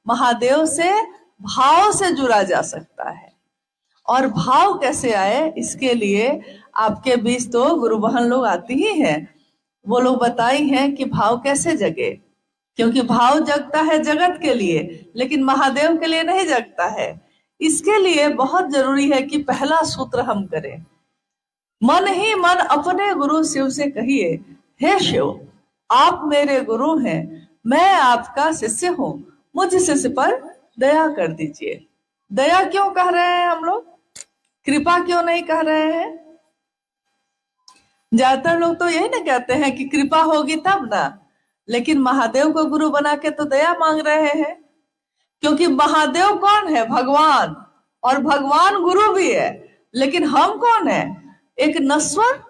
महादेव से भाव से जुड़ा जा सकता है। और भाव कैसे आए, इसके लिए आपके बीच तो गुरु बहन लोग आती ही हैं, वो लोग बताई हैं कि भाव कैसे जगे। क्योंकि भाव जगता है जगत के लिए, लेकिन महादेव के लिए नहीं जगता है। इसके लिए बहुत जरूरी है कि पहला सूत्र हम करें, मन ही मन अपने गुरु शिव से कहिए, हे शिव आप मेरे गुरु हैं, मैं आपका शिष्य हूँ, मुझ शिष्य पर दया कर दीजिए। दया क्यों कह रहे हैं हम लोग, कृपा क्यों नहीं कह रहे हैं? ज्यादातर लोग तो यही ना कहते हैं कि कृपा होगी तब ना, लेकिन महादेव को गुरु बना के तो दया मांग रहे हैं। क्योंकि महादेव कौन है? भगवान, और भगवान गुरु भी है। लेकिन हम कौन है? एक नश्वर,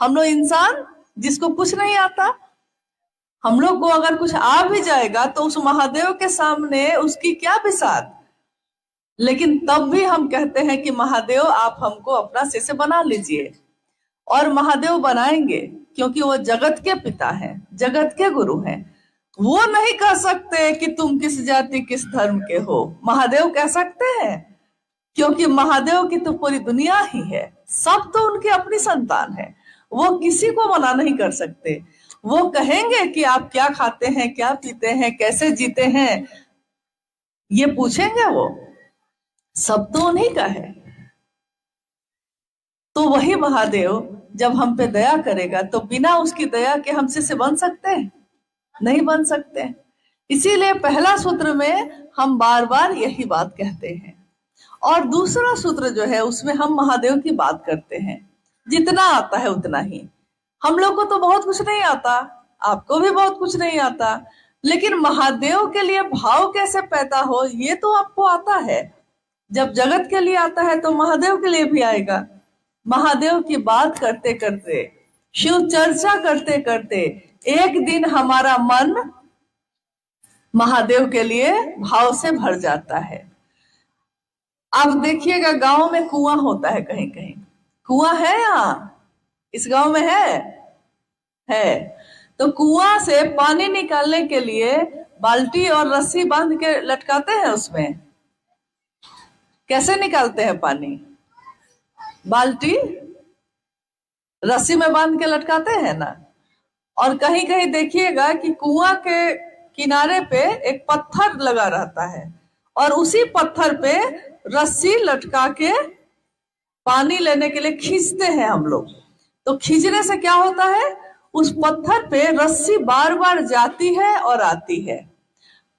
हम लोग इंसान जिसको कुछ नहीं आता। हम लोग को अगर कुछ आ भी जाएगा तो उस महादेव के सामने उसकी क्या बिसात। लेकिन तब भी हम कहते हैं कि महादेव आप हमको अपना शिष्य बना लीजिए। और महादेव बनाएंगे क्योंकि वो जगत के पिता हैं, जगत के गुरु हैं। वो नहीं कह सकते कि तुम किस जाति किस धर्म के हो, महादेव कह सकते हैं। क्योंकि महादेव की तो पूरी दुनिया ही है, सब तो उनकी अपनी संतान है। वो किसी को मना नहीं कर सकते। वो कहेंगे कि आप क्या खाते हैं, क्या पीते हैं, कैसे जीते हैं, ये पूछेंगे। वो सब तो उन्हीं का है। तो वही महादेव जब हम पे दया करेगा तो बिना उसकी दया के हम शिष्य बन सकते हैं? नहीं बन सकते। इसीलिए पहला सूत्र में हम बार बार यही बात कहते हैं। और दूसरा सूत्र जो है उसमें हम महादेव की बात करते हैं, जितना आता है उतना ही। हम लोग को तो बहुत कुछ नहीं आता, आपको भी बहुत कुछ नहीं आता, लेकिन महादेव के लिए भाव कैसे पैदा हो ये तो आपको आता है। जब जगत के लिए आता है तो महादेव के लिए भी आएगा। महादेव की बात करते करते, शिव चर्चा करते करते एक दिन हमारा मन महादेव के लिए भाव से भर जाता है। आप देखिएगा गांव में कुआं होता है, कहीं कहीं कुआं है। यहाँ इस गांव में है। तो कुआं से पानी निकालने के लिए बाल्टी और रस्सी बांध के लटकाते हैं। उसमें कैसे निकालते हैं पानी? बाल्टी रस्सी में बांध के लटकाते हैं ना। और कहीं कहीं देखिएगा कि कुआं के किनारे पे एक पत्थर लगा रहता है और उसी पत्थर पे रस्सी लटका के पानी लेने के लिए खींचते हैं हम लोग। तो खींचने से क्या होता है, उस पत्थर पे रस्सी बार बार जाती है और आती है।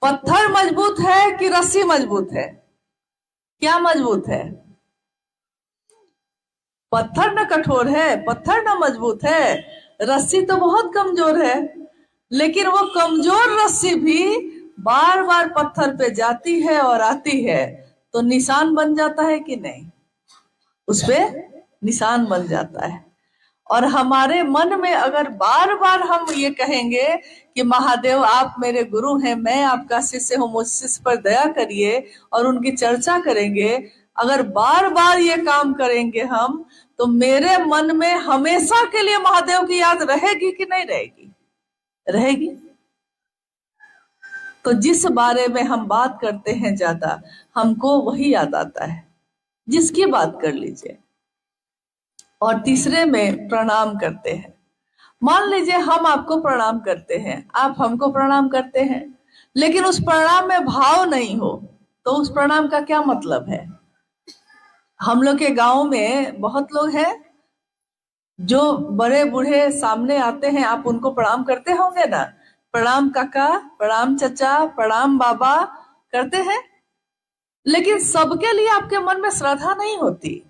पत्थर मजबूत है कि रस्सी मजबूत है? क्या मजबूत है? पत्थर न कठोर है, पत्थर न मजबूत है, रस्सी तो बहुत कमजोर है। लेकिन वो कमजोर रस्सी भी बार बार पत्थर पे जाती है और आती है, तो निशान बन जाता है कि नहीं? उस पे निशान बन जाता है। और हमारे मन में अगर बार बार हम ये कहेंगे कि महादेव आप मेरे गुरु हैं, मैं आपका शिष्य हूँ, मुझ शिष्य पर दया करिए, और उनकी चर्चा करेंगे, अगर बार बार ये काम करेंगे हम, तो मेरे मन में हमेशा के लिए महादेव की याद रहेगी कि नहीं रहेगी? रहेगी। तो जिस बारे में हम बात करते हैं ज्यादा, हमको वही याद आता है, जिसकी बात कर लीजिए। और तीसरे में प्रणाम करते हैं। मान लीजिए हम आपको प्रणाम करते हैं, आप हमको प्रणाम करते हैं, लेकिन उस प्रणाम में भाव नहीं हो, तो उस प्रणाम का क्या मतलब है? हम लोग के गांव में बहुत लोग हैं जो बड़े बूढ़े सामने आते हैं, आप उनको प्रणाम करते होंगे ना। प्रणाम काका, प्रणाम चाचा, प्रणाम बाबा करते हैं, लेकिन सबके लिए आपके मन में श्रद्धा नहीं होती।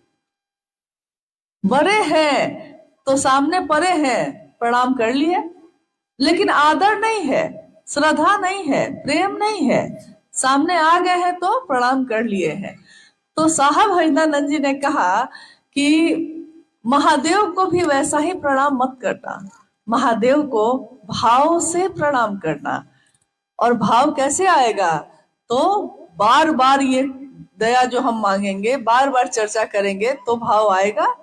बड़े हैं तो सामने पड़े हैं, प्रणाम कर लिए, लेकिन आदर नहीं है, श्रद्धा नहीं है, प्रेम नहीं है। सामने आ गए हैं तो प्रणाम कर लिए हैं। तो साहब हरिदानंद जी ने कहा कि महादेव को भी वैसा ही प्रणाम मत करना, महादेव को भाव से प्रणाम करना। और भाव कैसे आएगा? तो बार बार ये दया जो हम मांगेंगे, बार बार चर्चा करेंगे तो भाव आएगा।